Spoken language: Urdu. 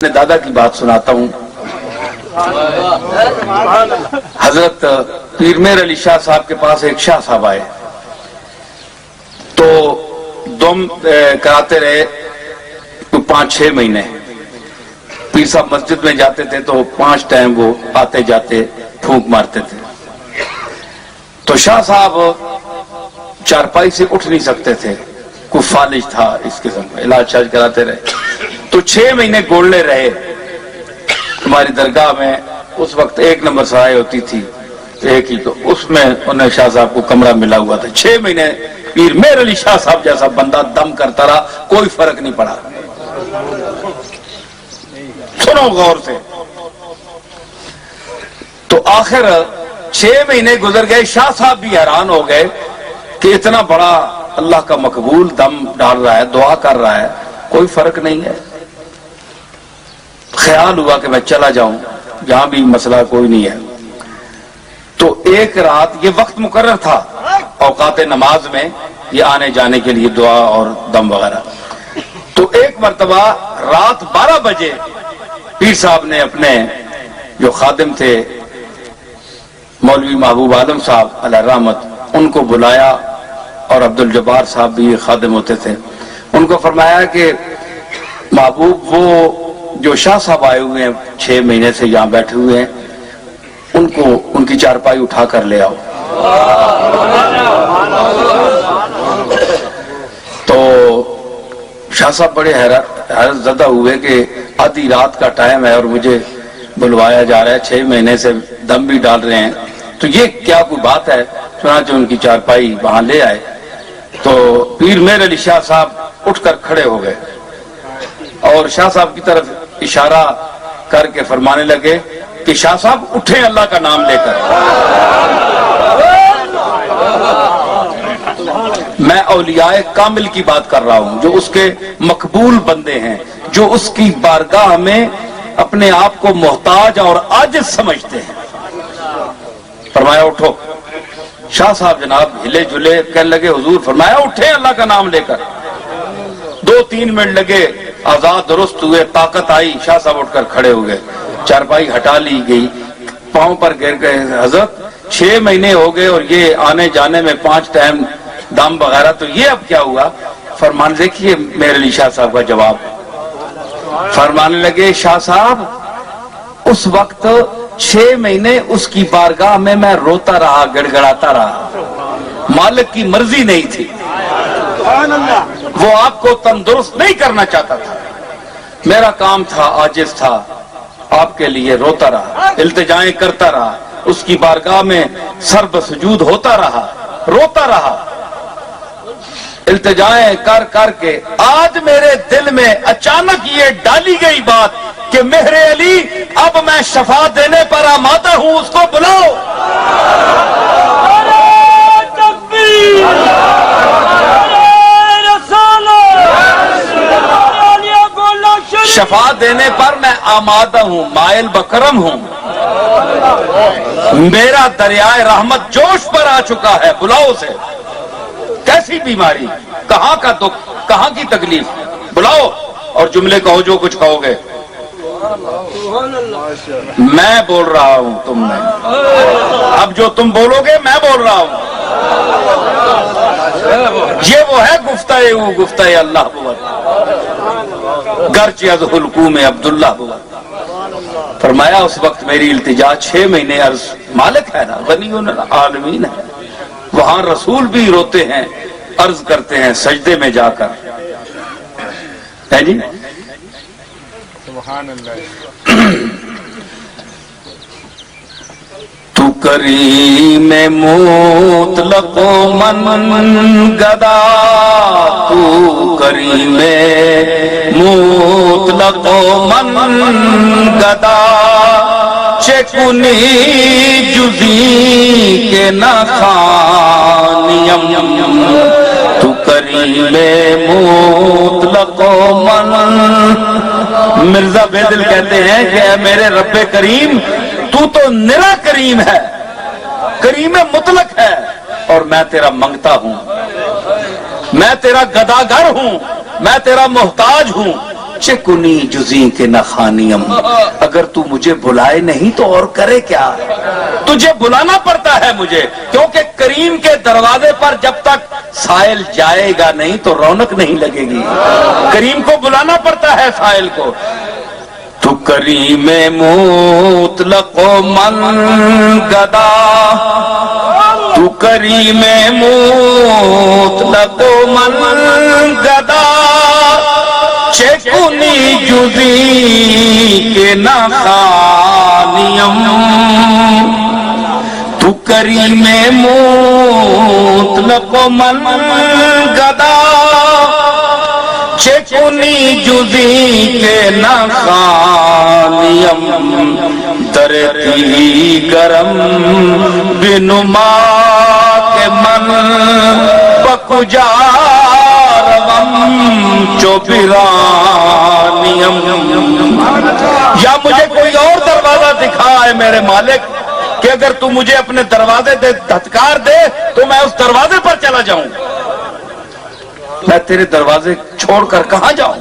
اپنے دادا کی بات سناتا ہوں۔ حضرت پیر میر علی شاہ صاحب کے پاس ایک شاہ صاحب آئے تو دم کراتے رہے 5-6 مہینے۔ پیر صاحب مسجد میں جاتے تھے تو 5 ٹائم وہ آتے جاتے پھونک مارتے تھے۔ تو شاہ صاحب چارپائی سے اٹھ نہیں سکتے تھے، کوئی فالج تھا، اس قسم کا علاج شاج کراتے رہے تو 6 مہینے گولنے رہے۔ ہماری درگاہ میں اس وقت 1 نمبر سرائے ہوتی تھی، ایک ہی، تو اس میں انہیں شاہ صاحب کو کمرہ ملا ہوا تھا۔ 6 مہینے پیر میر علی شاہ صاحب جیسا بندہ دم کرتا رہا، کوئی فرق نہیں پڑا۔ سنو غور سے۔ تو آخر 6 مہینے گزر گئے، شاہ صاحب بھی حیران ہو گئے کہ اتنا بڑا اللہ کا مقبول دم ڈال رہا ہے، دعا کر رہا ہے، کوئی فرق نہیں ہے۔ خیال ہوا کہ میں چلا جاؤں، یہاں بھی مسئلہ کوئی نہیں ہے۔ تو ایک رات، یہ وقت مقرر تھا اوقات نماز میں، یہ آنے جانے کے لیے دعا اور دم وغیرہ۔ تو ایک مرتبہ رات 12 بجے پیر صاحب نے اپنے جو خادم تھے مولوی محبوب عالم صاحب علیہ رحمت، ان کو بلایا، اور عبدالجبار صاحب بھی خادم ہوتے تھے۔ ان کو فرمایا کہ محبوب، وہ جو شاہ صاحب آئے ہوئے ہیں 6 مہینے سے یہاں بیٹھے ہوئے ہیں، ان کو ان کی چارپائی اٹھا کر لے آؤ۔ تو شاہ صاحب بڑے حیرت زدہ ہوئے کہ آدھی رات کا ٹائم ہے اور مجھے بلوایا جا رہا ہے، 6 مہینے سے دم بھی ڈال رہے ہیں، تو یہ کیا کوئی بات ہے؟ چنانچہ ان کی چارپائی وہاں لے آئے تو پیر میر علی شاہ صاحب اٹھ کر کھڑے ہو گئے اور شاہ صاحب کی طرف اشارہ کر کے فرمانے لگے کہ شاہ صاحب اٹھیں اللہ کا نام لے کر۔ میں اولیاء کامل کی بات کر رہا ہوں، جو اس کے مقبول بندے ہیں، جو اس کی بارگاہ میں اپنے آپ کو محتاج اور عاجز سمجھتے ہیں۔ فرمایا اٹھو۔ شاہ صاحب جناب ہلے جلے، کہنے لگے حضور فرمایا اٹھیں اللہ کا نام لے کر۔ 2-3 منٹ لگے، آزاد درست ہوئے، طاقت آئی، شاہ صاحب اٹھ کر کھڑے ہو گئے، چارپائی ہٹا لی گئی، پاؤں پر گر گئے۔ حضرت 6 مہینے ہو گئے اور یہ آنے جانے میں 5 ٹائم دم وغیرہ، تو یہ اب کیا ہوا؟ فرمان دیکھیے میر علی شاہ صاحب کا جواب۔ فرمانے لگے شاہ صاحب اس وقت 6 مہینے اس کی بارگاہ میں روتا رہا، گڑگڑاتا رہا، مالک کی مرضی نہیں تھی، وہ آپ کو تندرست نہیں کرنا چاہتا تھا، میرا کام تھا، عاجز تھا، آپ کے لیے روتا رہا، التجائیں کرتا رہا، اس کی بارگاہ میں سر بسجود ہوتا رہا، روتا رہا، التجائیں کر کر کے آج میرے دل میں اچانک یہ ڈالی گئی بات کہ مہر علی اب میں شفا دینے پر آمادہ ہوں، اس کو بلاؤ۔ شفا دینے پر میں آمادہ ہوں، مائل بکرم ہوں، میرا دریائے رحمت جوش پر آ چکا ہے، بلاؤ اسے۔ کیسی بیماری، کہاں کا دکھ، کہاں کی تکلیف، بلاؤ اور جملے کہو جو کچھ کہو گے۔ میں بول رہا ہوں، تم نہیں، اب جو تم بولو گے میں بول رہا ہوں۔ یہ وہ ہے گفتہ اللہ بود، گرچہ از حلقوم عبداللہ بود۔ فرمایا اس وقت میری التجا 6 مہینے عرض، مالک ہے نا، غنی العالمین ہے، وہاں رسول بھی روتے ہیں، عرض کرتے ہیں سجدے میں جا کر، ہے جی؟ سبحان اللہ۔ تو کریم مطلق من گدا، تو کریم مطلق من گدا، چکنی جزی کے نہ خانیم، تو کریم مطلق من۔ مرزا بیدل کہتے ہیں کہ اے میرے رب کریم، تو نرا کریم ہے، کریم مطلق ہے، اور میں تیرا منگتا ہوں، میں تیرا گداگر ہوں، میں تیرا محتاج ہوں، چکنی جزی کے نخانیم، اگر تو مجھے بلائے نہیں تو اور کرے کیا؟ تجھے بلانا پڑتا ہے مجھے، کیونکہ کریم کے دروازے پر جب تک سائل جائے گا نہیں تو رونق نہیں لگے گی۔ کریم کو بلانا پڑتا ہے سائل کو۔ تو کریم مطلق و من گدا، تو کریم مطلق و من گدا، چکنی جزی کے نخانیم، تو کریم مطلق و من گدا، چکنی جزی کے نخانیم، درتی گرم بنما کے من بکجا روم چوبرانیم۔ یا مجھے کوئی اور دروازہ دکھا ہے میرے مالک کہ اگر تو مجھے اپنے دروازے دے دھتکار دے تو میں اس دروازے پر چلا جاؤں۔ میں تیرے دروازے چھوڑ کر کہاں جاؤں؟